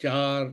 4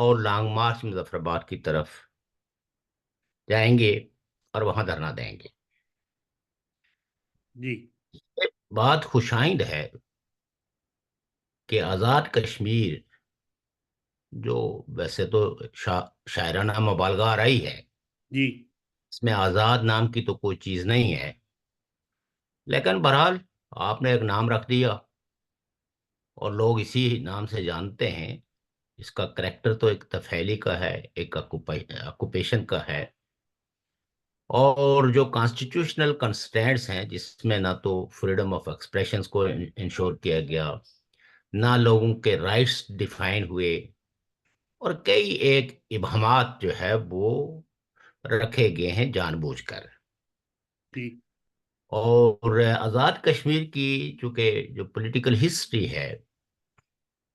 اور long march Muzaffar آباد کی طرف جائیں گے اور وہاں دھرنا دیں گے۔ جی بات خوشائند ہے کہ آزاد کشمیر، جو ویسے تو شاعرانہ مبالغہ آرائی ہے، جی اس میں آزاد نام کی تو کوئی چیز نہیں ہے، لیکن بہرحال آپ نے ایک نام رکھ دیا اور لوگ اسی نام سے جانتے ہیں۔ اس کا کریکٹر تو ایک تفیلی کا ہے، ایک آکوپیشن کا ہے، اور جو کانسٹیٹیوشنل کنسٹینٹس ہیں جس میں نہ تو فریڈم آف ایکسپریشنز کو انشور کیا گیا، نہ لوگوں کے رائٹس ڈیفائن ہوئے، اور کئی ایک ابہامات جو ہے وہ رکھے گئے ہیں جان بوجھ کر۔ جی اور آزاد کشمیر کی چونکہ جو پولیٹیکل ہسٹری ہے،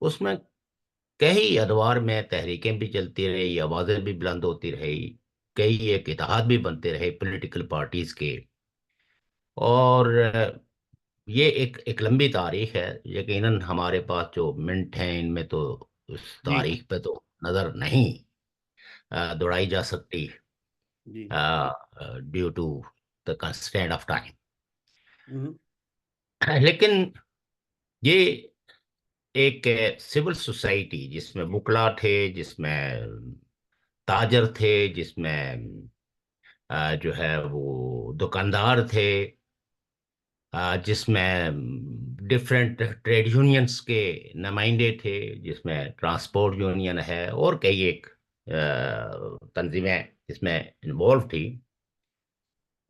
اس میں کئی ادوار میں تحریکیں بھی چلتی رہی، آوازیں بھی بلند ہوتی رہی، کئی ایک اتحاد بھی بنتے رہے پولیٹیکل پارٹیز کے، اور یہ ایک لمبی تاریخ ہے۔ یقیناً ہمارے پاس جو منٹ ہیں ان میں تو اس جی تاریخ پہ تو نظر نہیں دوڑائی جا سکتی، جی due to the constant of time. ہوں، لیکن یہ ایک سول سوسائٹی جس میں وکلا تھے، جس میں تاجر تھے، جس میں جو ہے وہ دکاندار تھے، جس میں ڈفرینٹ ٹریڈ یونینز کے نمائندے تھے، جس میں ٹرانسپورٹ یونین ہے اور کئی ایک تنظیمیں اس میں انوالو تھی،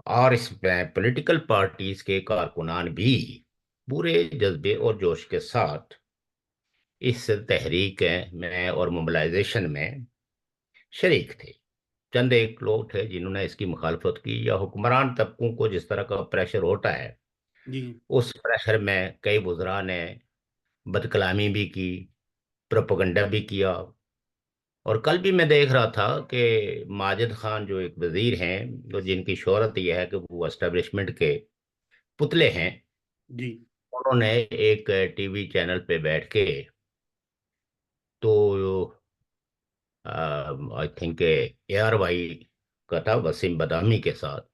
اور اس میں پولیٹیکل پارٹیز کے کارکنان بھی پورے جذبے اور جوش کے ساتھ اس تحریک میں اور موبلائزیشن میں شریک تھے۔ چند ایک لوگ تھے جنہوں نے اس کی مخالفت کی، یا حکمران طبقوں کو جس طرح کا پریشر ہوتا ہے جی اس پریشر میں کئی وزراء نے بد کلامی بھی کی، پروپیگنڈا بھی کیا۔ اور کل بھی میں دیکھ رہا تھا کہ ماجد خان جو ایک وزیر ہیں، جو جن کی شہرت یہ ہے کہ وہ اسٹیبلشمنٹ کے پتلے ہیں، جی انہوں نے ایک ٹی وی چینل پہ بیٹھ کے تو I think A R Y کا تھا، وسیم بدامی کے ساتھ،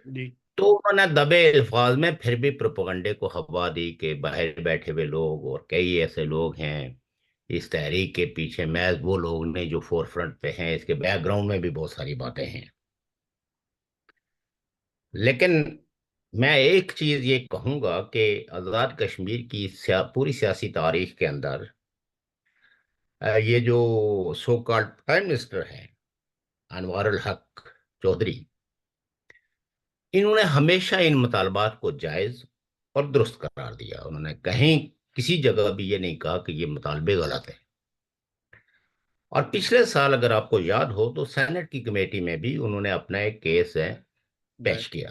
جی تو انہوں نے دبے الفاظ میں پھر بھی پروپیگنڈے کو ہوا دی کہ باہر بیٹھے ہوئے لوگ اور کئی ایسے لوگ ہیں اس تحریک کے پیچھے، محض وہ لوگ نے جو فور فرنٹ پہ ہیں، اس کے بیک گراؤنڈ میں بھی بہت ساری باتیں ہیں۔ لیکن میں ایک چیز یہ کہوں گا کہ آزاد کشمیر کی پوری سیاسی تاریخ کے اندر یہ جو سو کالڈ پرائم منسٹر ہیں انوار الحق چودھری، انہوں نے ہمیشہ ان مطالبات کو جائز اور درست قرار دیا۔ انہوں نے کہیں کسی جگہ بھی یہ نہیں کہا کہ یہ مطالبے غلط ہیں۔ اور پچھلے سال اگر آپ کو یاد ہو تو سینٹ کی کمیٹی میں بھی انہوں نے اپنا ایک کیس دائیں، پیش کیا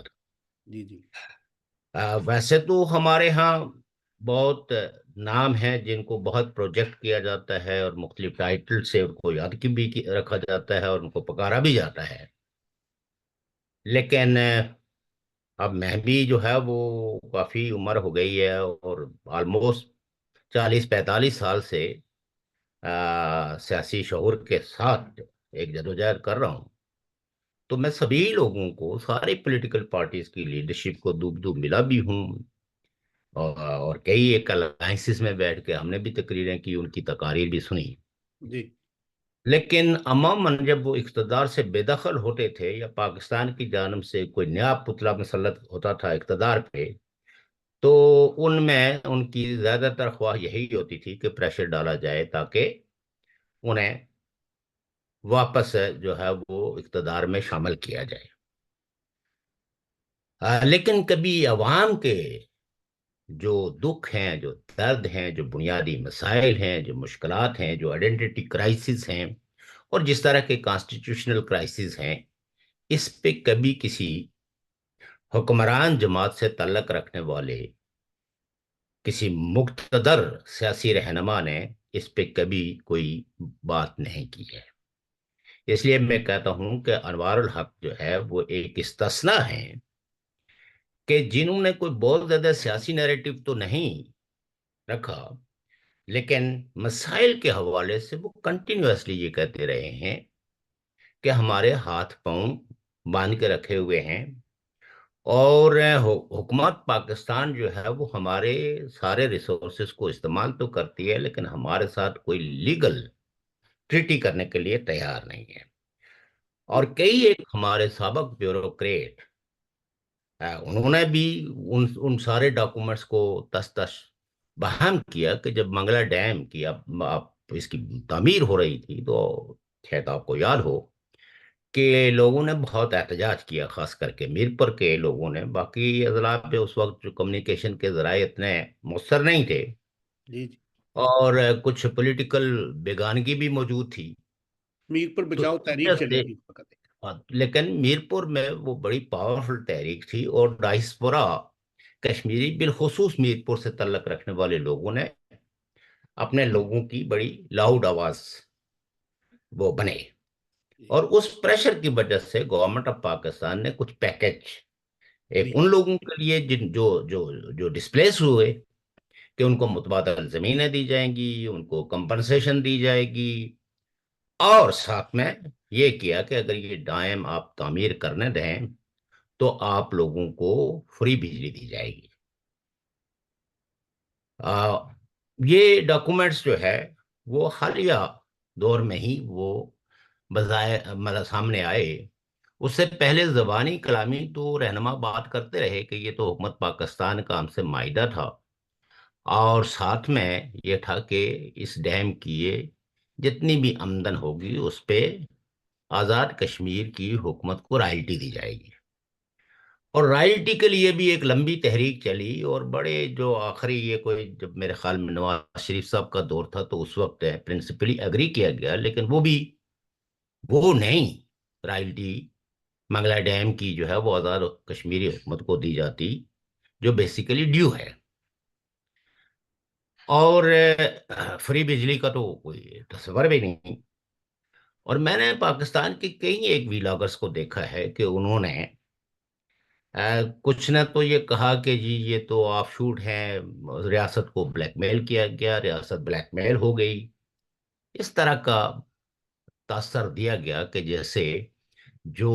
جی جی تھا۔ ویسے تو ہمارے ہاں بہت نام ہیں جن کو بہت پروجیکٹ کیا جاتا ہے اور مختلف ٹائٹل سے ان کو یاد کی بھی رکھا جاتا ہے اور ان کو پکارا بھی جاتا ہے، لیکن اب میں بھی جو ہے وہ کافی عمر ہو گئی ہے اور آلموسٹ 40-45 سال سے سیاسی شعور کے ساتھ ایک جدوجہد کر رہا ہوں، تو میں سبھی لوگوں کو، سارے پولیٹیکل پارٹیز کی لیڈرشپ کو دوب دوب ملا بھی ہوں، اور کئی ایک الائنسز میں بیٹھ کے ہم نے بھی تقریریں کی، ان کی تقاریر بھی سنی۔ جی لیکن عموماً جب وہ اقتدار سے بے دخل ہوتے تھے یا پاکستان کی جانب سے کوئی نیا پتلا مسلط ہوتا تھا اقتدار پہ، تو ان میں ان کی زیادہ تر خواہ یہی ہوتی تھی کہ پریشر ڈالا جائے تاکہ انہیں واپس جو ہے وہ اقتدار میں شامل کیا جائے۔ لیکن کبھی عوام کے جو دکھ ہیں، جو درد ہیں، جو بنیادی مسائل ہیں، جو مشکلات ہیں، جو آئیڈینٹی کرائسس ہیں، اور جس طرح کے کانسٹیٹیوشنل کرائسس ہیں، اس پہ کبھی کسی حکمران جماعت سے تعلق رکھنے والے کسی مقتدر سیاسی رہنما نے اس پہ کبھی کوئی بات نہیں کی ہے۔ اس لیے میں کہتا ہوں کہ انوار الحق جو ہے وہ ایک استثناء ہے کہ جنہوں نے کوئی بہت زیادہ سیاسی نیریٹو تو نہیں رکھا، لیکن مسائل کے حوالے سے وہ کنٹینیوسلی یہ کہتے رہے ہیں کہ ہمارے ہاتھ پاؤں باندھ کے رکھے ہوئے ہیں، اور حکومت پاکستان جو ہے وہ ہمارے سارے ریسورسز کو استعمال تو کرتی ہے، لیکن ہمارے ساتھ کوئی لیگل ٹریٹی کرنے کے لیے تیار نہیں ہے۔ اور کئی ایک ہمارے سابق بیوروکریٹ، انہوں نے بھی ان سارے ڈاکومنٹس کو تس تس بہم کیا کہ جب منگلا ڈیم کی اب اس کی تعمیر ہو رہی تھی تو شاید آپ کو یاد ہو کہ لوگوں نے بہت احتجاج کیا، خاص کر کے میرپور کے لوگوں نے۔ باقی اضلاع پہ اس وقت جو کمیونیکیشن کے ذرائع اتنے مؤثر نہیں تھے، جی جی، اور کچھ پولیٹیکل بیگانگی بھی موجود تھی، میر پر تو بچاؤ اس تحریک وجہ چلی سے تھی اس وقت۔ لیکن میرپور میں وہ بڑی پاورفل تحریک تھی، اور ڈائسپورا کشمیری بالخصوص میرپور سے تعلق رکھنے والے لوگوں نے اپنے لوگوں کی بڑی لاؤڈ آواز وہ بنے، جی اور اس پریشر کی وجہ سے گورنمنٹ آف پاکستان نے کچھ پیکج ایک جی ان لوگوں کے لیے جن جو ڈسپلیس ہوئے، کہ ان کو متبادل زمینیں دی جائیں گی، ان کو کمپنسیشن دی جائے گی، اور ساتھ میں یہ کیا کہ اگر یہ ڈائم آپ تعمیر کرنے دیں تو آپ لوگوں کو فری بجلی دی جائے گی۔ آ، یہ ڈاکومنٹس جو ہے وہ حالیہ دور میں ہی وہ بظاہر مطلب سامنے آئے۔ اس سے پہلے زبانی کلامی تو رہنما بات کرتے رہے کہ یہ تو حکومت پاکستان کا ہم سے معاہدہ تھا، اور ساتھ میں یہ تھا کہ اس ڈیم کی یہ جتنی بھی آمدن ہوگی اس پہ آزاد کشمیر کی حکومت کو رائلٹی دی جائے گی۔ اور رائلٹی کے لیے بھی ایک لمبی تحریک چلی، اور بڑے جو آخری یہ کوئی جب میرے خیال میں نواز شریف صاحب کا دور تھا تو اس وقت پرنسپلی اگری کیا گیا، لیکن وہ بھی وہ نہیں رائلٹی منگلا ڈیم کی جو ہے وہ آزاد کشمیری حکومت کو دی جاتی، جو بیسیکلی ڈیو ہے۔ اور فری بجلی کا تو کوئی تصور بھی نہیں۔ اور میں نے پاکستان کے کئی ایک ویلاگرز کو دیکھا ہے کہ انہوں نے کچھ نے تو یہ کہا کہ جی یہ تو آف شوٹ ہیں، ریاست کو بلیک میل کیا گیا، ریاست بلیک میل ہو گئی، اس طرح کا تاثر دیا گیا کہ جیسے جو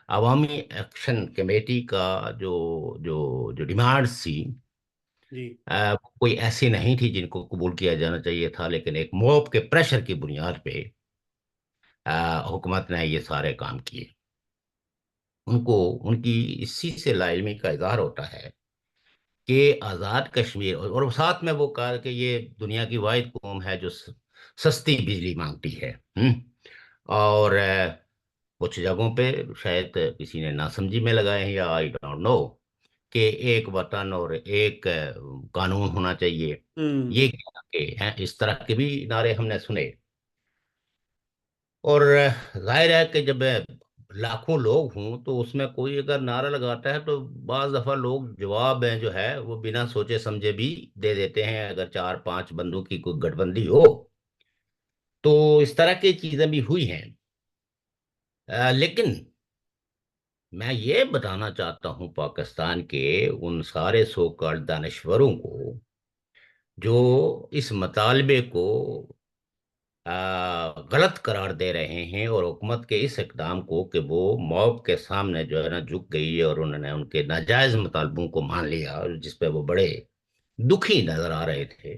عوامی ایکشن کمیٹی کا جو جو جو ڈیمانڈز تھی، جی کوئی ایسی نہیں تھی جن کو قبول کیا جانا چاہیے تھا، لیکن ایک موب کے پریشر کی بنیاد پہ حکومت نے یہ سارے کام کیے۔ ان کو ان کی اسی سے لا علمی کا اظہار ہوتا ہے کہ آزاد کشمیر، اور ساتھ میں وہ کہا کہ یہ دنیا کی واحد قوم ہے جو سستی بجلی مانگتی ہے۔ اور کچھ جگہوں پہ شاید کسی نے ناسمجھی میں لگائے ہیں، یا آئی ڈونٹ نو، کہ ایک وطن اور ایک قانون ہونا چاہیے، ہوں یہ کیا کہ اس طرح کے بھی نعرے ہم نے سنے۔ اور ظاہر ہے کہ جب لاکھوں لوگ ہوں تو اس میں کوئی اگر نعرہ لگاتا ہے تو بعض دفعہ لوگ جواب ہیں جو ہے وہ بنا سوچے سمجھے بھی دے دیتے ہیں، اگر چار پانچ بندوں کی کوئی گٹھ بندی ہو تو اس طرح کی چیزیں بھی ہوئی ہیں۔ لیکن میں یہ بتانا چاہتا ہوں پاکستان کے ان سارے سو کالڈ دانشوروں کو جو اس مطالبے کو غلط قرار دے رہے ہیں، اور حکومت کے اس اقدام کو کہ وہ موب کے سامنے جو ہے نا جھک گئی، اور انہوں نے ان کے ناجائز مطالبوں کو مان لیا، اور جس پہ وہ بڑے دکھی نظر آ رہے تھے۔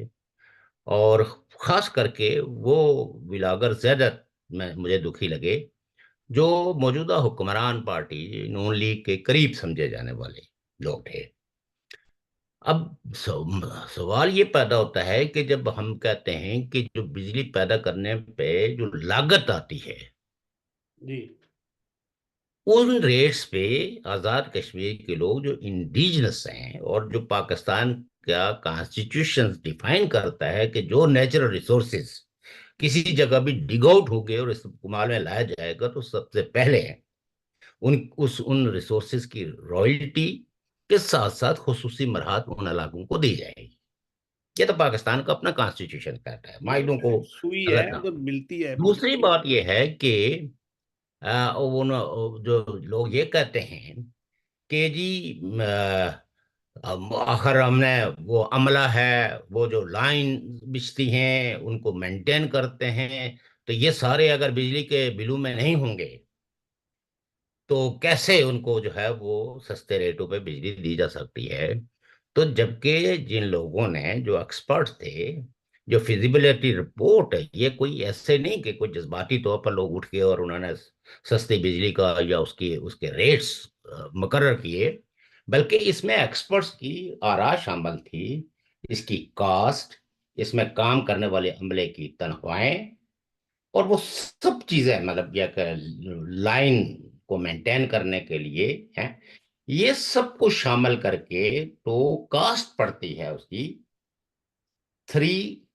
اور خاص کر کے وہ بلاگر زیادہ مجھے دکھی لگے جو موجودہ حکمران پارٹی نون لیگ کے قریب سمجھے جانے والے لوگ تھے۔ اب سوال یہ پیدا ہوتا ہے کہ جب ہم کہتے ہیں کہ جو بجلی پیدا کرنے پہ جو لاگت آتی ہے، جی ان ریٹس پہ آزاد کشمیر کے لوگ جو انڈیجنس ہیں، اور جو پاکستان کا کانسٹیٹیوشن ڈیفائن کرتا ہے کہ جو نیچرل ریسورسز کسی جگہ بھی ڈگ آؤٹ ہو گئے اور استعمال میں لایا جائے گا تو سب سے پہلے ان ریسورسز کی رائلٹی کے ساتھ ساتھ خصوصی مراحت ان علاقوں کو دی جائے گی۔ یہ تو پاکستان کا اپنا کانسٹیٹیوشن کہتا ہے، یہ معاہدوں کو سوئی ہے اگر نہ تو ہو۔ ملتی ہے دوسری بات یہ ہے کہ جو لوگ یہ کہتے ہیں کہ جی اب آخر ہم نے وہ عملہ ہے، وہ جو لائن بچتی ہیں ان کو مینٹین کرتے ہیں، تو یہ سارے اگر بجلی کے بلوں میں نہیں ہوں گے تو کیسے ان کو جو ہے وہ سستے ریٹوں پہ بجلی دی جا سکتی ہے؟ تو جبکہ جن لوگوں نے جو ایکسپرٹ تھے، جو فیزیبلٹی رپورٹ ہے، یہ کوئی ایسے نہیں کہ کوئی جذباتی طور پر لوگ اٹھ کے اور انہوں نے سستی بجلی کا یا اس کے ریٹس مقرر کیے، بلکہ اس میں ایکسپرٹس کی آراء شامل تھی، اس کی کاسٹ، اس میں کام کرنے والے عملے کی تنخواہیں، اور وہ سب چیزیں مطلب یہ کہ لائن کو مینٹین کرنے کے لیے ہیں، یہ سب کو شامل کر کے تو کاسٹ پڑتی ہے اس کی 3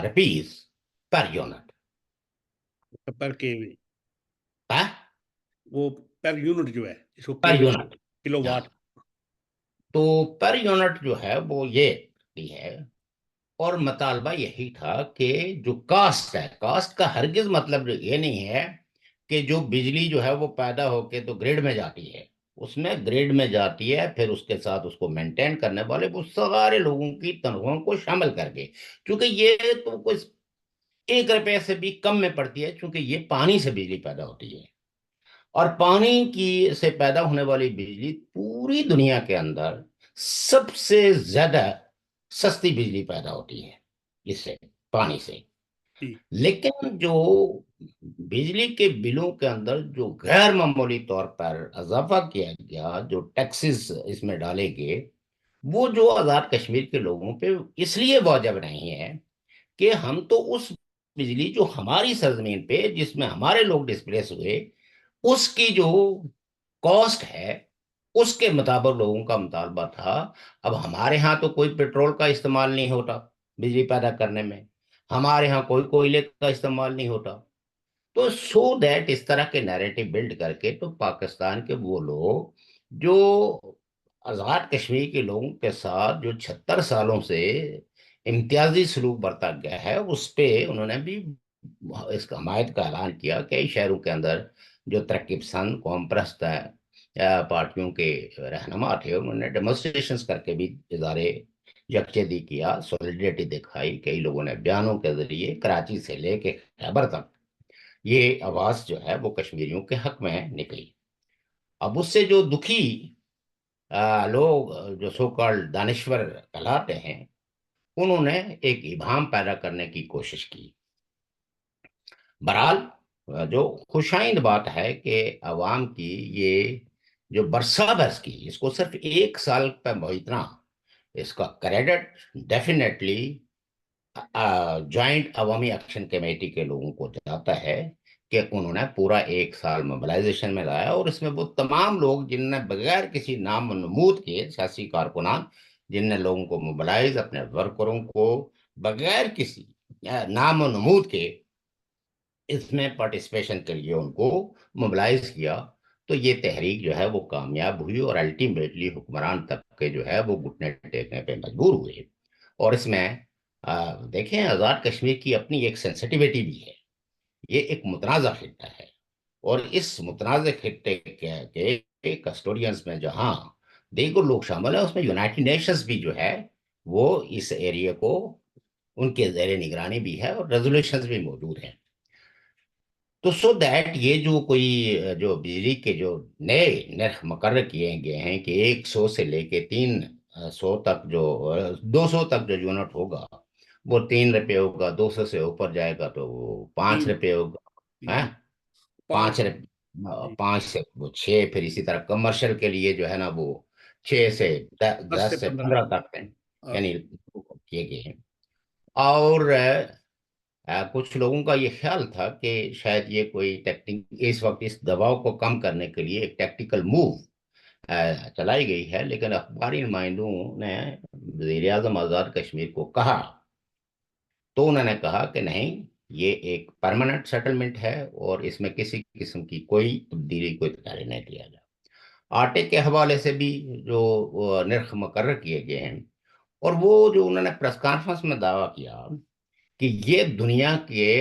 روپیز پر یونٹ. پر کے ہاں، وہ پر یونٹ جو ہے جس کو پر یونٹ. کلو ہاں، واٹ. تو پر یونٹ جو ہے وہ یہ ہے. اور مطالبہ یہی تھا کہ جو کاسٹ ہے، کاسٹ کا ہرگز مطلب یہ نہیں ہے کہ جو بجلی جو ہے وہ پیدا ہو کے تو گریڈ میں جاتی ہے. اس میں گریڈ میں جاتی ہے، پھر اس کے ساتھ اس کو مینٹین کرنے والے وہ سارے لوگوں کی تنخواہوں کو شامل کر کے، کیونکہ یہ تو کوئی 1 روپے سے بھی کم میں پڑتی ہے، چونکہ یہ پانی سے بجلی پیدا ہوتی ہے، اور پانی کی سے پیدا ہونے والی بجلی پوری دنیا کے اندر سب سے زیادہ سستی بجلی پیدا ہوتی ہے اس سے، پانی سے. جی لیکن جو بجلی کے بلوں کے اندر جو غیر معمولی طور پر اضافہ کیا گیا، جو ٹیکسز اس میں ڈالے گئے، وہ جو آزاد کشمیر کے لوگوں پہ اس لیے واجب نہیں ہے کہ ہم تو اس بجلی جو ہماری سرزمین پہ جس میں ہمارے لوگ ڈسپلیس ہوئے، اس کی جو کاسٹ ہے اس کے مطابق لوگوں کا مطالبہ تھا. اب ہمارے ہاں تو کوئی پیٹرول کا استعمال نہیں ہوتا بجلی پیدا کرنے میں، ہمارے ہاں کوئی کوئلے کا استعمال نہیں ہوتا. تو سو دیٹ اس طرح کے نیریٹو بلڈ کر کے تو پاکستان کے وہ لوگ جو آزاد کشمیر کے لوگوں کے ساتھ جو 76 سالوں سے امتیازی سلوک برتا گیا ہے، اس پہ انہوں نے بھی اس کا حمایت کا اعلان کیا. کئی شہروں کے اندر جو ترقی پسند قوم پرست پارٹیوں کے رہنما تھے، انہوں نے ڈیمونسٹریشنز کر کے بھی اظہارے یکجہتی کیا، سولیڈریٹی دکھائی. کئی لوگوں نے بیانوں کے ذریعے کراچی سے لے کے خیبر تک یہ آواز جو ہے وہ کشمیریوں کے حق میں نکلی. اب اس سے جو دکھی لوگ جو سو کالڈ دانشور کہلاتے ہیں، انہوں نے ایک ابہام پیدا کرنے کی کوشش کی. بہرحال جو خوشائند بات ہے کہ عوام کی یہ جو برسا برس کی، اس کو صرف 1 سال پہ بھیجنا، اس کا کریڈٹ ڈیفینیٹلی جوائنٹ عوامی ایکشن کمیٹی کے لوگوں کو جاتا ہے کہ انہوں نے پورا 1 سال موبلائزیشن میں لایا، اور اس میں وہ تمام لوگ جن نے بغیر کسی نام و نمود کے، سیاسی کارکنان جن نے لوگوں کو موبلائز، اپنے ورکروں کو بغیر کسی نام و نمود کے اس میں پارٹیسپیشن کے لیے ان کو موبلائز کیا. تو یہ تحریک جو ہے وہ کامیاب ہوئی، اور الٹیمیٹلی حکمران طبقے جو ہے وہ گھٹنے ٹیکنے پہ مجبور ہوئے. اور اس میں دیکھیں، آزاد کشمیر کی اپنی ایک سینسٹیویٹی بھی ہے. یہ ایک متنازع خطہ ہے، اور اس متنازع خطے کے کسٹوڈینز میں جہاں دیگر لوگ شامل ہیں، اس میں یونائٹڈ نیشنز بھی جو ہے وہ اس ایریا کو ان کے زیر نگرانی بھی ہے، اور ریزولوشنز بھی موجود ہیں. تو سو دیٹ یہ جو کوئی جو بجلی کے جو نئے نرخ مقرر کیے گئے ہیں کہ 100 سے لے کے 300 تک جو 200 تک جو یونٹ ہوگا وہ 3 روپے ہوگا، 200 سے اوپر جائے گا تو وہ 5 روپے ہوگا. ہاں، جی 5. 5 روپے، جی 5 سے وہ 6، پھر اسی طرح کمرشل کے لیے جو ہے نا وہ 6 سے 10 10 سے سے 15. 15 تک ہیں، آ، یعنی کیے گئے ہیں. اور کچھ لوگوں کا یہ خیال تھا کہ شاید یہ کوئی اس وقت اس دباؤ کو کم کرنے کے لیے ایک ٹیکٹیکل موو چلائی گئی ہے، لیکن اخباری نمائندوں نے وزیر اعظم آزاد کشمیر کو کہا، تو انہوں نے کہا کہ نہیں، یہ ایک پرماننٹ سیٹلمنٹ ہے، اور اس میں کسی قسم کی کوئی تبدیلی، کوئی تغیر نہیں کیا جائے. آٹے کے حوالے سے بھی جو نرخ مقرر کیے گئے ہیں، اور وہ جو انہوں نے پریس کانفرنس میں دعویٰ کیا کہ یہ دنیا کے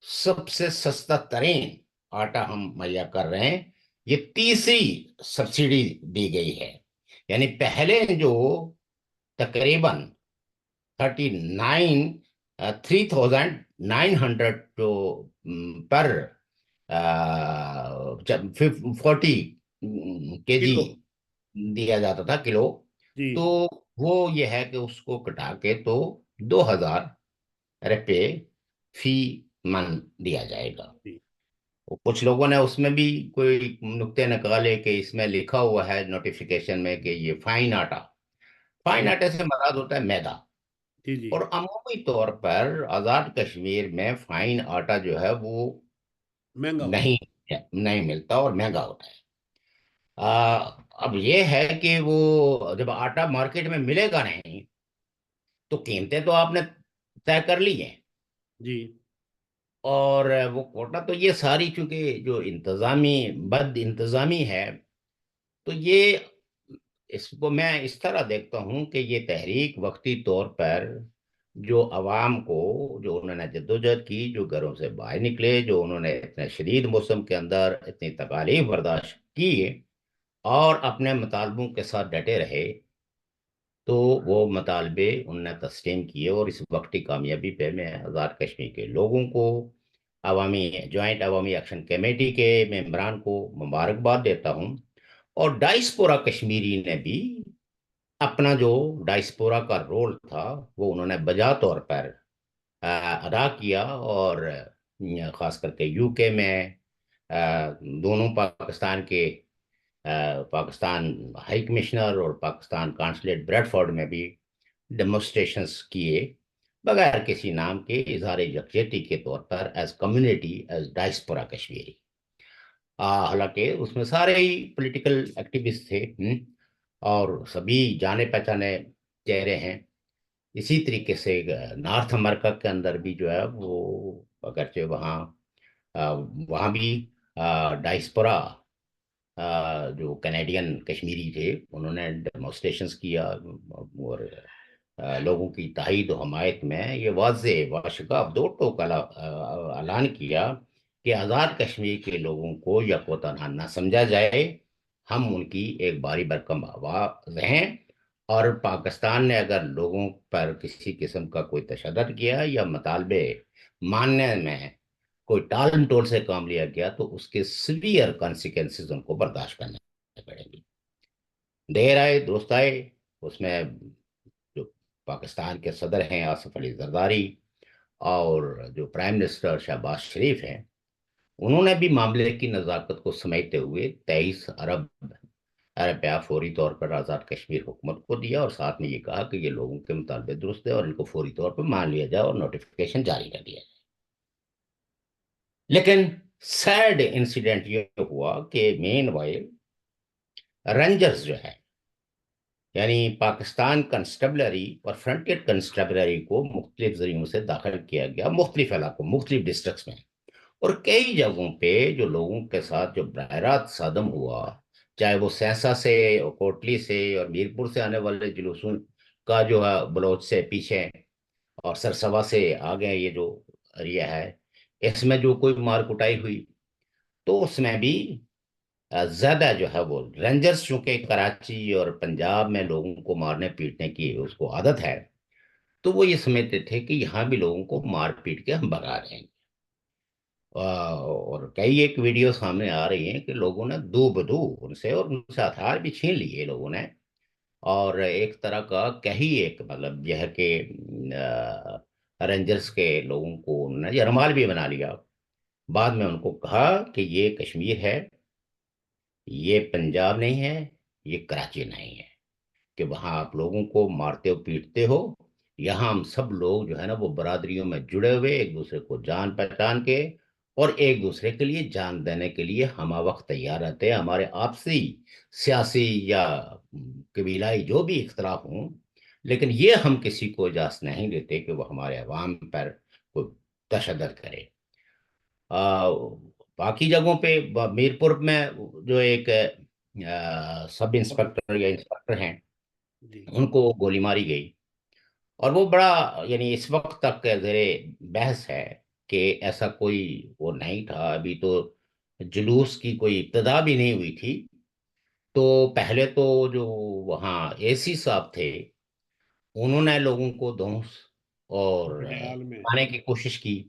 سب سے سستا ترین آٹا ہم مہیا کر رہے ہیں، یہ تیسری سبسڈی دی گئی ہے. یعنی پہلے جو تقریباً 3,900 جو پر 40 کے جی کلو. دیا جاتا تھا، کلو. جی تو وہ یہ ہے کہ اس کو کٹا کے تو 2,000 روپے فی من دیا جائے گا. جی کچھ لوگوں نے اس میں بھی کوئی نقطے نکالے کہ اس میں لکھا ہوا ہے نوٹیفیکیشن میں کہ یہ فائن آٹا. فائن جی آٹے سے مراد ہوتا ہے میدا. جی جی. اور عمومی طور پر آزاد کشمیر میں فائن آٹا جو ہے وہ مہنگا ہوتا نہیں نہیں ملتا اور مہنگا ہوتا ہے. اب یہ ہے کہ وہ جب آٹا مارکیٹ میں ملے گا نہیں تو قیمتیں تو آپ نے طے کر لی ہیں. ہے. جی اور وہ کوٹا تو یہ ساری چونکہ جو انتظامی بد انتظامی ہے، تو یہ اس کو میں اس طرح دیکھتا ہوں کہ یہ تحریک وقتی طور پر جو عوام کو، جو انہوں نے جدوجہد کی، جو گھروں سے باہر نکلے، جو انہوں نے اتنے شدید موسم کے اندر اتنی تکالیف برداشت کی اور اپنے مطالبوں کے ساتھ ڈٹے رہے، تو وہ مطالبے ان نے تسلیم کیے. اور اس وقتی کامیابی پہ میں آزاد کشمیر کے لوگوں کو، عوامی جوائنٹ عوامی ایکشن کمیٹی کے ممبران کو مبارکباد دیتا ہوں. اور ڈائسپورا کشمیری نے بھی اپنا جو ڈائسپورا کا رول تھا وہ انہوں نے بجا طور پر ادا کیا. اور خاص کر کے یو کے میں دونوں پاکستان کے پاکستان ہائی کمشنر اور پاکستان کانسلیٹ بریڈ فورڈ میں بھی ڈیمونسٹریشنز کیے بغیر کسی نام کے اظہار یکجہتی کے طور پر as community as diaspora Kashmiri. حالانکہ اس میں سارے ہی پولیٹیکل ایکٹیوسٹ تھے، اور سبھی جانے پہچانے چہرے ہیں. اسی طریقے سے نارتھ امریکہ کے اندر بھی جو ہے وہ اگرچہ وہاں بھی ڈائسپورا جو کینیڈین کشمیری تھے انہوں نے ڈیمونسٹریشنز کیا، اور لوگوں کی تائید و حمایت میں یہ واضح واشگاف دو ٹوک اعلان کیا کہ آزاد کشمیر کے لوگوں کو یک و تنہا نہ سمجھا جائے، ہم ان کی ایک باری برکم آواز ہیں. اور پاکستان نے اگر لوگوں پر کسی قسم کا کوئی تشدد کیا یا مطالبے ماننے میں کوئی ٹال مٹول سے کام لیا گیا تو اس کے سیویئر کانسیکوینسز ان کو برداشت کرنے پڑیں گی. دیر آئے درست آئے، اس میں جو پاکستان کے صدر ہیں آصف علی زرداری اور جو پرائم منسٹر شہباز شریف ہیں، انہوں نے بھی معاملے کی نزاکت کو سمجھتے ہوئے 23 ارب روپیہ فوری طور پر آزاد کشمیر حکومت کو دیا، اور ساتھ میں یہ کہا کہ یہ لوگوں کے مطالبے درست ہے اور ان کو فوری طور پر مان لیا جائے اور نوٹیفیکیشن جاری کر دیا جائے. لیکن سیڈ انسیڈنٹ یہ ہوا کہ مین وائل رینجرز جو ہے، یعنی پاکستان کنسٹیبلری اور فرنٹیئر کنسٹیبلری کو مختلف ذریعوں سے داخل کیا گیا مختلف علاقوں مختلف ڈسٹرکٹس میں. اور کئی جگہوں پہ جو لوگوں کے ساتھ جو براہ راست صدم ہوا، چاہے وہ سینسا سے اور کوٹلی سے اور میرپور سے آنے والے جلوسوں کا جو ہے بلوچ سے پیچھے اور سرسوا سے آگے یہ جو ایریا ہے، اس میں جو کوئی مار کٹائی ہوئی تو اس میں بھی زیادہ جو ہے وہ رینجرز، چونکہ کراچی اور پنجاب میں لوگوں کو مارنے پیٹنے کی اس کو عادت ہے، تو وہ یہ سمجھتے تھے کہ یہاں بھی لوگوں کو مار پیٹ کے ہم بھگا رہے ہیں. اور کئی ایک ویڈیو سامنے آ رہی ہیں کہ لوگوں نے دو بدو ان سے اور ان سے ہتھیار بھی چھین لیے لوگوں نے، اور ایک طرح کا کہی ایک مطلب یہ ہے کہ رینجرز کے لوگوں کو انہوں نے یرغمال بھی بنا لیا. بعد میں ان کو کہا کہ یہ کشمیر ہے، یہ پنجاب نہیں ہے، یہ کراچی نہیں ہے کہ وہاں آپ لوگوں کو مارتے ہو پیٹتے ہو. یہاں ہم سب لوگ جو ہے نا وہ برادریوں میں جڑے ہوئے ایک دوسرے کو جان پہچان کے اور ایک دوسرے کے لیے جان دینے کے لیے ہمہ وقت تیار رہتے ہیں. ہمارے آپسی سیاسی یا قبیلائی جو بھی اختلاف ہوں، لیکن یہ ہم کسی کو اجازت نہیں دیتے کہ وہ ہمارے عوام پر کوئی تشدد کرے. آ، باقی جگہوں پہ میرپور میں جو ایک سب انسپیکٹر یا انسپیکٹر ہیں جی ان کو گولی ماری گئی. اور وہ بڑا یعنی اس وقت تک زیر بحث ہے کہ ایسا کوئی وہ نہیں تھا. ابھی تو جلوس کی کوئی ابتدا بھی نہیں ہوئی تھی، تو پہلے تو جو وہاں اے سی صاحب تھے انہوں نے لوگوں کو دھونس اور ڈال میں آنے کی کوشش کی،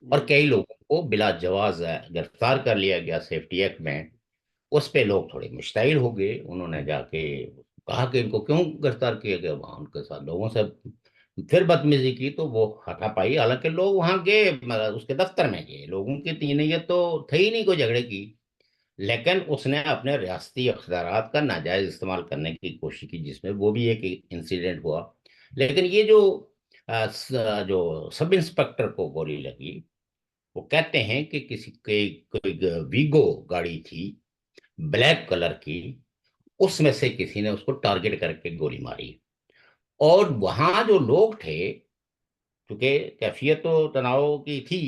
اور کئی لوگوں کو بلا جواز گرفتار کر لیا گیا سیفٹی ایکٹ میں۔ اس پہ لوگ تھوڑے مشتعل ہو گئے، انہوں نے جا کے کہا کہ ان کو کیوں گرفتار کیا گیا، وہاں ان کے ساتھ لوگوں سے پھر بدتمیزی کی تو وہ ہاتھا پائی، حالانکہ لوگ وہاں گئے، مطلب اس کے دفتر میں گئے، لوگوں کی نیت تو تھی ہی نہیں کوئی جھگڑے کی، لیکن اس نے اپنے ریاستی اختیارات کا ناجائز استعمال کرنے کی کوشش کی، جس میں وہ بھی ایک انسیڈنٹ ہوا۔ لیکن یہ جو جو سب انسپیکٹر کو گولی لگی، وہ کہتے ہیں کہ کسی کوئی ویگو گاڑی تھی بلیک کلر کی، اس میں سے کسی نے اس کو ٹارگٹ کر کے گولی ماری، اور وہاں جو لوگ تھے، کیونکہ کیفیت تو تناؤ کی تھی،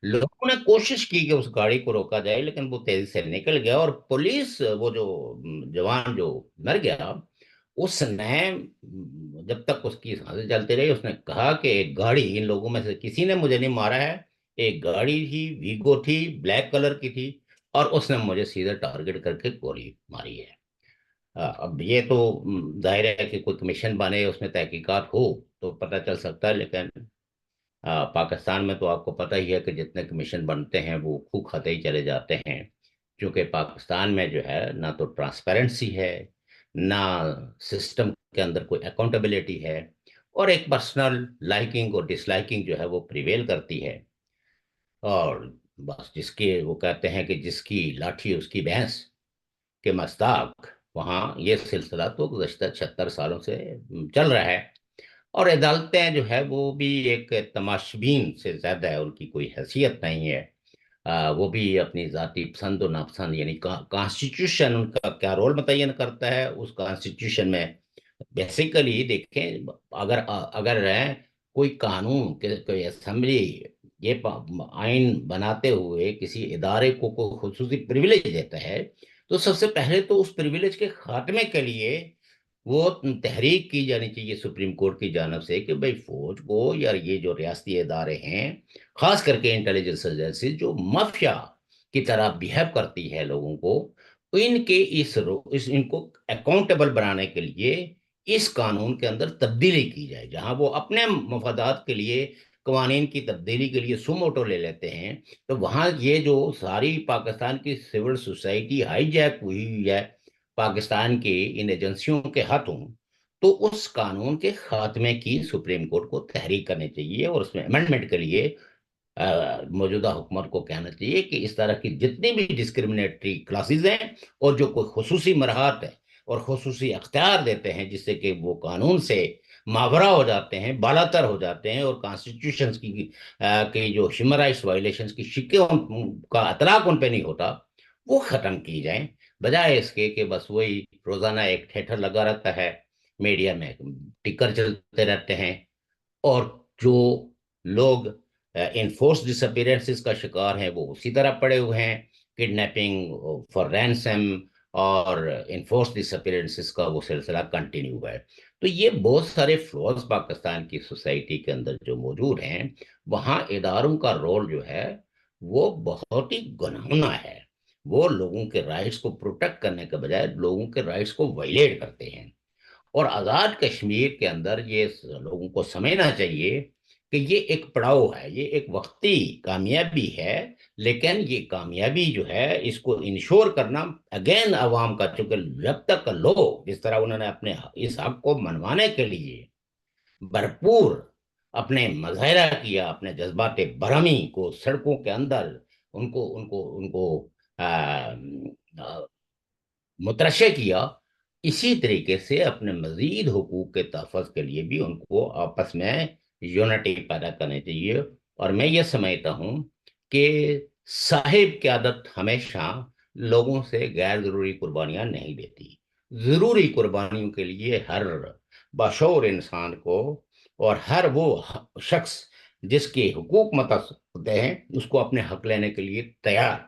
لوگوں نے کوشش کی کہ اس گاڑی کو روکا جائے، لیکن وہ تیزی سے نکل گیا، اور پولیس وہ جو جوان جو مر گیا، اس نے جب تک اس کی سانسیں چلتی رہی، اس نے کہا کہ ایک گاڑی، ان لوگوں میں سے کسی نے مجھے نہیں مارا ہے، ایک گاڑی تھی ویگو تھی بلیک کلر کی تھی، اور اس نے مجھے سیدھے ٹارگٹ کر کے گولی ماری ہے۔ اب یہ تو ظاہر ہے کہ کوئی کمیشن بنے، اس میں تحقیقات ہو تو پتہ چل سکتا ہے، لیکن پاکستان میں تو آپ کو پتہ ہی ہے کہ جتنے کمیشن بنتے ہیں وہ کھو کھاتے ہی چلے جاتے ہیں، کیونکہ پاکستان میں جو ہے نہ تو ٹرانسپیرنسی ہے، نہ سسٹم کے اندر کوئی اکاؤنٹیبلٹی ہے، اور ایک پرسنل لائکنگ اور ڈس لائکنگ جو ہے وہ پریویل کرتی ہے، اور بس جس کے وہ کہتے ہیں کہ جس کی لاٹھی اس کی بھینس کے مستاق، وہاں یہ سلسلہ تو گزشتہ 76 سالوں سے چل رہا ہے، اور عدالتیں جو ہے وہ بھی ایک تماشبین سے زیادہ ہے، ان کی کوئی حیثیت نہیں ہے، وہ بھی اپنی ذاتی پسند و ناپسند، یعنی کانسٹیٹیوشن ان کا کیا رول متعین کرتا ہے، اس کانسٹیٹیوشن میں بیسیکلی دیکھیں، اگر اگر کوئی قانون کوئی اسمبلی یہ آئین بناتے ہوئے کسی ادارے کو کوئی خصوصی پریویلیج دیتا ہے، تو سب سے پہلے تو اس پریویلیج کے خاتمے کے لیے وہ تحریک کی جانی چاہیے سپریم کورٹ کی جانب سے کہ بھئی فوج کو یا یہ جو ریاستی ادارے ہیں، خاص کر کے انٹیلیجنس ایجنسی جو مافیا کی طرح بیہیو کرتی ہے لوگوں کو، ان کے ان کو اکاؤنٹیبل بنانے کے لیے اس قانون کے اندر تبدیلی کی جائے، جہاں وہ اپنے مفادات کے لیے قوانین کی تبدیلی کے لیے سو موٹو لے لیتے ہیں، تو وہاں یہ جو ساری پاکستان کی سول سوسائٹی ہائی جیک ہوئی ہے پاکستان کی ان ایجنسیوں کے ہاتھوں، تو اس قانون کے خاتمے کی سپریم کورٹ کو تحریک کرنی چاہیے، اور اس میں امینڈمنٹ کے لیے موجودہ حکومت کو کہنا چاہیے کہ اس طرح کی جتنی بھی ڈسکرمنیٹری کلاسز ہیں، اور جو کوئی خصوصی مراحت ہے اور خصوصی اختیار دیتے ہیں جس سے کہ وہ قانون سے ماورا ہو جاتے ہیں، بالاتر ہو جاتے ہیں، اور کانسٹیٹیوشنز کی جو ہیومن رائٹس وائلیشنز کی شکیں کا اطلاق ان پہ نہیں ہوتا، وہ ختم کی جائیں، بجائے اس کے کہ بس وہی روزانہ ایک تھیٹر لگا رہتا ہے، میڈیا میں ٹکر چلتے رہتے ہیں، اور جو لوگ انفورس ڈس اپیرنسز کا شکار ہیں وہ اسی طرح پڑے ہوئے ہیں، کڈنیپنگ فار رینسم اور انفورس ڈس اپیرنسز کا وہ سلسلہ کنٹینیو ہے۔ تو یہ بہت سارے فلاز پاکستان کی سوسائٹی کے اندر جو موجود ہیں، وہاں اداروں کا رول جو ہے وہ بہت ہی گنہنا ہے، وہ لوگوں کے رائٹس کو پروٹیکٹ کرنے کے بجائے لوگوں کے رائٹس کو وائلیٹ کرتے ہیں، اور آزاد کشمیر کے اندر یہ لوگوں کو سمجھنا چاہیے کہ یہ ایک پڑاؤ ہے، یہ ایک وقتی کامیابی ہے، لیکن یہ کامیابی جو ہے اس کو انشور کرنا اگین عوام کا، چونکہ جب تک لوگ جس طرح انہوں نے اپنے اس حق کو منوانے کے لیے بھرپور اپنے مظاہرہ کیا، اپنے جذبات برہمی کو سڑکوں کے اندر ان کو مترشح کیا، اسی طریقے سے اپنے مزید حقوق کے تحفظ کے لیے بھی ان کو آپس میں یونٹی پیدا کرنی چاہیے، اور میں یہ سمجھتا ہوں کہ صاحب قیادت ہمیشہ لوگوں سے غیر ضروری قربانیاں نہیں دیتی، ضروری قربانیوں کے لیے ہر بشعور انسان کو، اور ہر وہ شخص جس کے حقوق متعلق ہوتے ہیں، اس کو اپنے حق لینے کے لیے تیار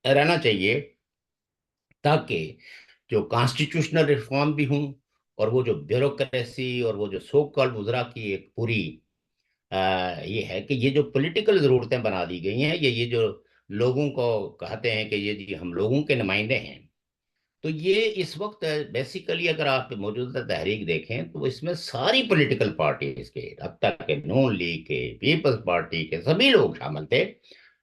رہنا چاہیے، تاکہ جو کانسٹیٹیوشنل ریفارم بھی ہوں، اور وہ جو بیوروکریسی اور وہ جو سو کال وزرا کی ایک پوری یہ ہے کہ یہ جو پولیٹیکل ضرورتیں بنا دی گئی ہیں، یہ جو لوگوں کو کہتے ہیں کہ یہ جی ہم لوگوں کے نمائندے ہیں. تو یہ اس وقت بیسیکلی اگر آپ موجودہ تحریک دیکھیں تو اس میں ساری پولیٹیکل پارٹیز کے، اب تک کہ نون لیگ کے، پیپلز پارٹی کے سبھی لوگ شامل تھے.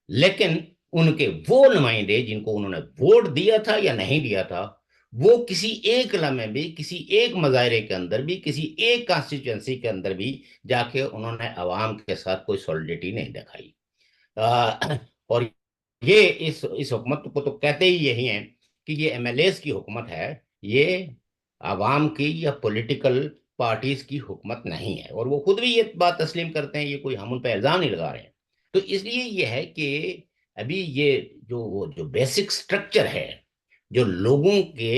لیکن ان کے وہ نمائندے جن کو انہوں نے ووٹ دیا تھا یا نہیں دیا تھا، وہ کسی ایک لمحے بھی، کسی ایک مظاہرے کے اندر بھی، کسی ایک کانسٹیچوئنسی کے اندر بھی جا کے انہوں نے عوام کے ساتھ کوئی سولیڈیٹی نہیں دکھائی. اور یہ اس حکومت کو تو کہتے ہی یہی ہیں کہ یہ ایم ایل ایز کی حکومت ہے، یہ عوام کی یا پولیٹیکل پارٹیز کی حکومت نہیں ہے. اور وہ خود بھی یہ بات تسلیم کرتے ہیں، یہ کوئی ہم ان پہ الزام نہیں لگا رہے ہیں. تو اس لیے یہ ہے کہ ابھی یہ جو بیسک سٹرکچر ہے، جو لوگوں کے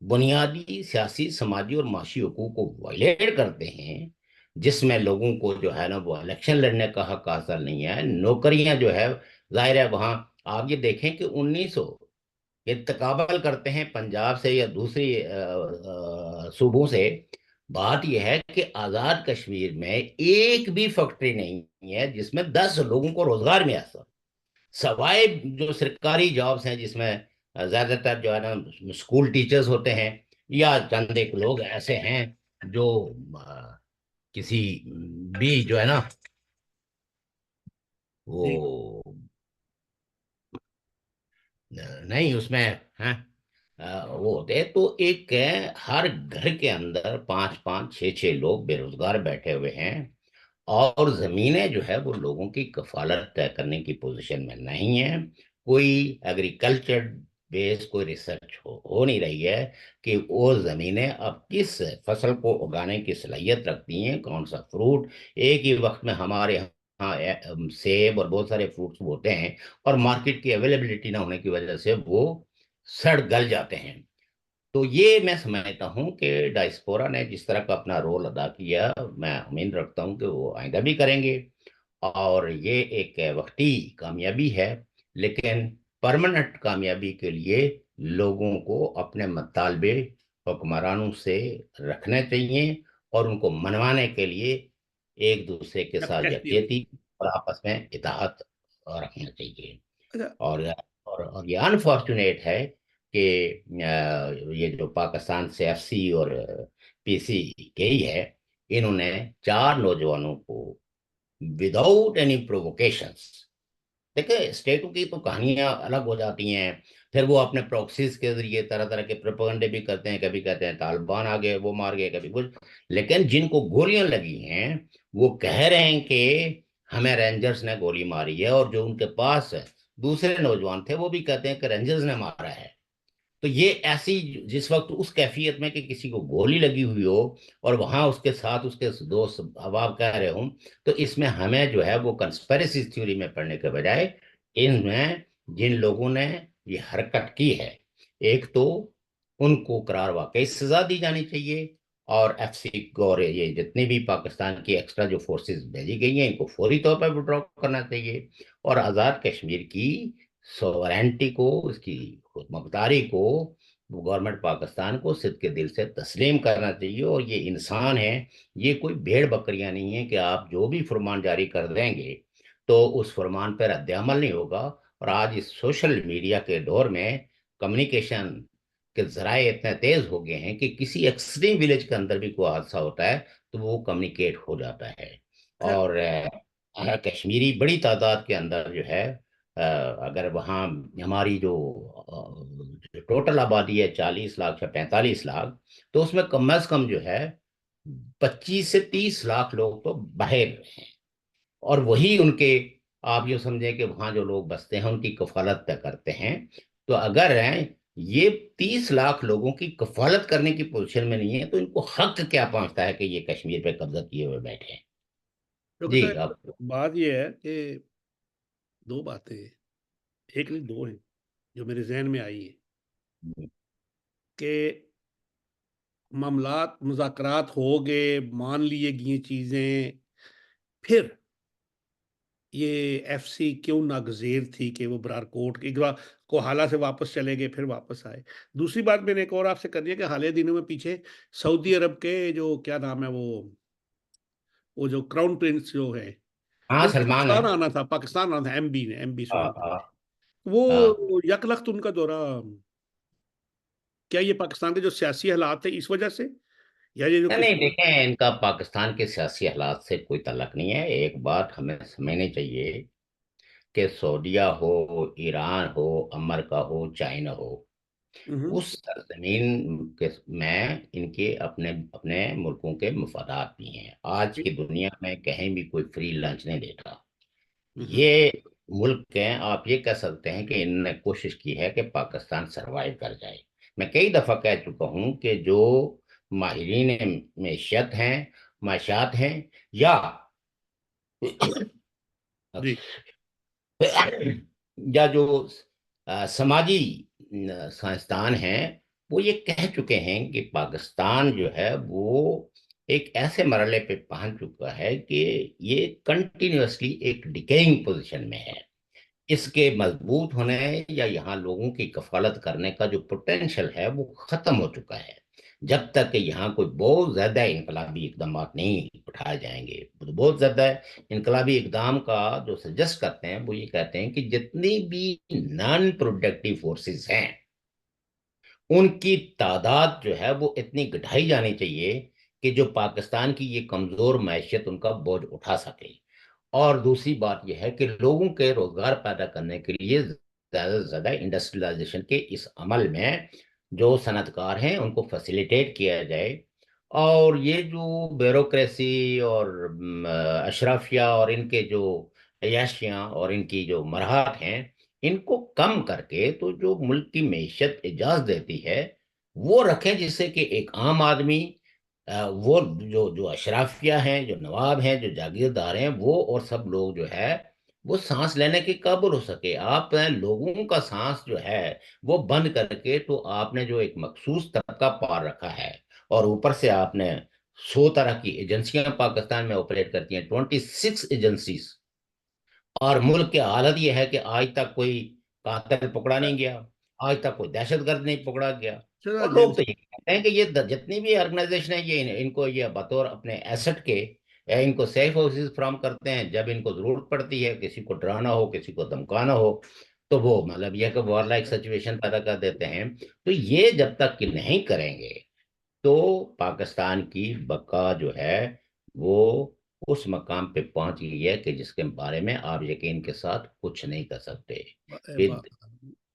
بنیادی سیاسی، سماجی اور معاشی حقوق کو وائلیٹ کرتے ہیں، جس میں لوگوں کو جو ہے نا وہ الیکشن لڑنے کا حق حاصل نہیں ہے، نوکریاں جو ہے ظاہر ہے وہاں آپ یہ دیکھیں کہ 1900 یہ تقابل کرتے ہیں پنجاب سے یا دوسری صوبوں سے. بات یہ ہے کہ آزاد کشمیر میں ایک بھی فیکٹری نہیں ہے جس میں 10 لوگوں کو روزگار میں ایسا، سوائے جو سرکاری جابس ہیں جس میں زیادہ تر جو ہے نا اسکول ٹیچرز ہوتے ہیں، یا چند ایک لوگ ایسے ہیں جو کسی بھی جو ہے نا جی وہ نہیں اس میں ہیں وہ ہوتے. تو ایک ہر گھر کے اندر 5 5 6 6 لوگ بے روزگار بیٹھے ہوئے ہیں، اور زمینیں جو ہے وہ لوگوں کی کفالت طے کرنے کی پوزیشن میں نہیں ہے. کوئی ایگریکلچر بیس کوئی ریسرچ ہو نہیں رہی ہے کہ وہ زمینیں اب کس فصل کو اگانے کی صلاحیت رکھتی ہیں، کون سا فروٹ. ایک ہی وقت میں ہمارے ہاں سیب اور بہت سارے فروٹس ہوتے ہیں، اور مارکیٹ کی اویلیبلٹی نہ ہونے کی وجہ سے وہ سڑ گل جاتے ہیں. تو یہ میں سمجھتا ہوں کہ ڈائسپورا نے جس طرح کا اپنا رول ادا کیا، میں امید رکھتا ہوں کہ وہ آئندہ بھی کریں گے. اور یہ ایک وقتی کامیابی ہے، لیکن پرماننٹ کامیابی کے لیے لوگوں کو اپنے مطالبے حکمرانوں سے رکھنے چاہیے، اور ان کو منوانے کے لیے ایک دوسرے کے ساتھ کیسے ہو. یکجہتی اور آپس میں اتحاد رکھنا چاہیے. اچھا اور یہ انفارچونیٹ ہے کہ یہ جو پاکستان سے ایف سی اور پی سی گئی ہے، انہوں نے 4 نوجوانوں کو وداؤٹ اینی پرووکیشنس، دیکھیں اسٹیٹوں کی تو کہانیاں الگ ہو جاتی ہیں، پھر وہ اپنے پروکسیز کے ذریعے طرح طرح کے پروپیگنڈے بھی کرتے ہیں، کبھی کہتے ہیں طالبان آ گئے وہ مار گئے، کبھی کچھ. لیکن جن کو گولیاں لگی ہیں وہ کہہ رہے ہیں کہ ہمیں رینجرز نے گولی ماری ہے، اور جو ان کے پاس دوسرے نوجوان تھے وہ بھی کہتے ہیں کہ رینجرز نے مارا ہے. تو یہ ایسی جس وقت اس کیفیت میں کہ کسی کو گولی لگی ہوئی ہو اور وہاں اس کے ساتھ اس کے دوست احباب کہہ رہے ہوں، تو اس میں ہمیں جو ہے وہ کنسپیریسی تھیوری میں پڑھنے کے بجائے ان میں جن لوگوں نے یہ حرکت کی ہے، ایک تو ان کو قرار واقعی سزا دی جانی چاہیے، اور ایف سی اور یہ جتنی بھی پاکستان کی ایکسٹرا جو فورسز بھیجی گئی ہیں ان کو فوری طور پر وڈرا کرنا چاہیے، اور آزاد کشمیر کی سوورینٹی کو، اس کی خود مختاری کو گورنمنٹ پاکستان کو صدق کے دل سے تسلیم کرنا چاہیے. اور یہ انسان ہیں، یہ کوئی بھیڑ بکریاں نہیں ہیں کہ آپ جو بھی فرمان جاری کر دیں گے تو اس فرمان پر رد عمل نہیں ہوگا. اور آج اس سوشل میڈیا کے دور میں کمیونیکیشن کے ذرائع اتنے تیز ہو گئے ہیں کہ کسی ایکسٹریم ولیج کے اندر بھی کوئی حادثہ ہوتا ہے تو وہ کمیونیکیٹ ہو جاتا ہے. اچھا اور کشمیری بڑی تعداد کے اندر جو ہے اگر وہاں ہماری جو ٹوٹل آبادی ہے 40 لاکھ یا 45 لاکھ، تو اس میں کم از کم جو ہے 25 سے 30 لاکھ لوگ تو باہر ہیں، اور وہی ان کے آپ یہ سمجھیں کہ وہاں جو لوگ بستے ہیں ان کی کفالت طے کرتے ہیں. تو اگر یہ 30 لاکھ لوگوں کی کفالت کرنے کی پوزیشن میں نہیں ہے تو ان کو حق کیا پہنچتا ہے کہ یہ کشمیر پہ قبضہ کیے ہوئے بیٹھے ہیں. ڈاکٹر جی صاحب، آپ. بات یہ ہے کہ دو باتیں ہیں، ایک نہیں دو ہیں جو میرے ذہن میں آئی ہیں کہ معاملات مذاکرات ہو گئے، مان لیے گئی چیزیں، پھر یہ ایف سی کیوں ناگزیر تھی کہ وہ برار کوٹ ایک بار کو حالہ سے واپس چلے گئے پھر واپس آئے. دوسری بات میں نے ایک اور آپ سے کرنی ہے کہ حالیہ دنوں میں پیچھے سعودی عرب کے جو کیا نام ہے وہ جو کراؤن پرنس جو ہے، ہاں ان کو سلمان ہے. پاکستان آنا تھا، پاکستان آنا تھا، ایم بی نے، ایم بی سعودی وہ یک لخت ان کا دورہ، کیا یہ پاکستان کے جو سیاسی حالات تھے اس وجہ سے، یا یہ جو نہیں کچھ؟ نہیں، دیکھیں، ان کا پاکستان کے سیاسی حالات سے کوئی تعلق نہیں ہے. ایک بات ہمیں سمجھنی چاہیے کہ سعودیہ ہو، ایران ہو، امریکہ ہو، چائنا ہو، اس سرزمین میں ان کے اپنے اپنے ملکوں کے مفادات بھی ہیں. آج کی دنیا میں کہیں بھی کوئی فری لنچ نہیں دیتا. یہ ملک ہیں، آپ یہ کہہ سکتے ہیں کہ انہوں نے کوشش کی ہے کہ پاکستان سروائیو کر جائے. میں کئی دفعہ کہہ چکا ہوں کہ جو ماہرین معیشت ہیں، معاشیات ہیں، یا جی یا جو سماجی سائنسدان ہیں، وہ یہ کہہ چکے ہیں کہ پاکستان جو ہے وہ ایک ایسے مرحلے پہ پہنچ چکا ہے کہ یہ کنٹینیوسلی ایک ڈیکیئنگ پوزیشن میں ہے. اس کے مضبوط ہونے یا یہاں لوگوں کی کفالت کرنے کا جو پوٹینشل ہے وہ ختم ہو چکا ہے. جب تک کہ یہاں کوئی بہت زیادہ انقلابی اقدامات نہیں اٹھائے جائیں گے. بہت زیادہ انقلابی اقدام کا جو سجیسٹ کرتے ہیں وہ یہ کہتے ہیں کہ جتنی بھی نان پروڈکٹیو فورسز ہیں ان کی تعداد جو ہے وہ اتنی گھٹائی جانی چاہیے کہ جو پاکستان کی یہ کمزور معیشت ان کا بوجھ اٹھا سکے. اور دوسری بات یہ ہے کہ لوگوں کے روزگار پیدا کرنے کے لیے زیادہ سے زیادہ انڈسٹریلائزیشن کے اس عمل میں جو صنعت کار ہیں ان کو فیسیلیٹیٹ کیا جائے. اور یہ جو بیوروکریسی اور اشرافیہ اور ان کے جو عیاشیاں اور ان کی جو مراحت ہیں ان کو کم کر کے تو جو ملک کی معیشت اجازت دیتی ہے وہ رکھیں، جس سے کہ ایک عام آدمی، وہ جو اشرافیہ ہیں، جو نواب ہیں، جو جاگیردار ہیں، وہ اور سب لوگ جو ہے وہ سانس لینے کے قابل ہو سکے. آپ لوگوں کا سانس جو ہے وہ بند کر کے تو آپ نے جو ایک مخصوص طبقہ پار رکھا ہے، اور اوپر سے آپ نے 100 طرح کی ایجنسیاں پاکستان میں آپریٹ کرتی ہیں، 26 ایجنسیز. اور ملک کی حالت یہ ہے کہ آج تک کوئی قاتل پکڑا نہیں گیا، آج تک کوئی دہشت گرد نہیں پکڑا گیا. چلو اور لوگ تو یہ کہتے ہیں کہ یہ جتنی بھی آرگنائزیشن ہے یہ ان کو یہ بطور اپنے ایسٹ کے ان کو سیف ہاؤسز فراہم کرتے ہیں. جب ان کو ضرورت پڑتی ہے، کسی کو ڈرانا ہو، کسی کو دھمکانا ہو، تو وہ مطلب یہ کہ وار لائک سچویشن پیدا کر دیتے ہیں. تو یہ جب تک کہ نہیں کریں گے تو پاکستان کی بقا جو ہے وہ اس مقام پہ پہنچ گئی ہے کہ جس کے بارے میں آپ یقین کے ساتھ کچھ نہیں کر سکتے. with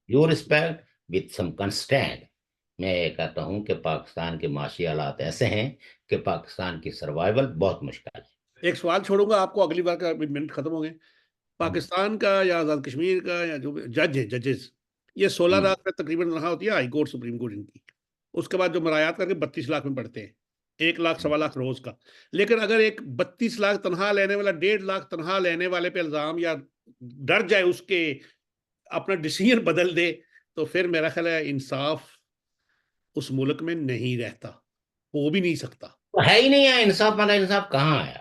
due respect, with some constraint، میں یہ کہتا ہوں کہ پاکستان کے معاشی حالات ایسے ہیں کہ پاکستان کی سروائیول بہت مشکل ہے. ایک سوال چھوڑوں گا آپ کو، اگلی بار کا منٹ ختم ہو گئے. پاکستان کا یا آزاد کشمیر کا یا جو جج ہے، ججز، یہ 16 لاکھ میں تقریباً تنخواہ ہوتی ہے ہائی کورٹ سپریم کورٹ ان کی. اس کے بعد جو مرایات کر کے 32 لاکھ میں پڑھتے ہیں، 1 لاکھ 1.25 لاکھ روز کا. لیکن اگر ایک 32 لاکھ تنخواہ لینے والا 1.5 لاکھ تنخواہ لینے والے پہ الزام یا ڈر جائے اس کے اپنا ڈیسیژن بدل دے، تو پھر میرا خیال ہے انصاف اس ملک میں نہیں رہتا، ہو بھی نہیں سکتا. ہے ہی نہیں ہے انصاف. والا انصاف کہاں آیا؟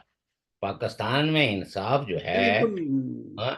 پاکستان میں انصاف جو ہے، بالکل. ہاں،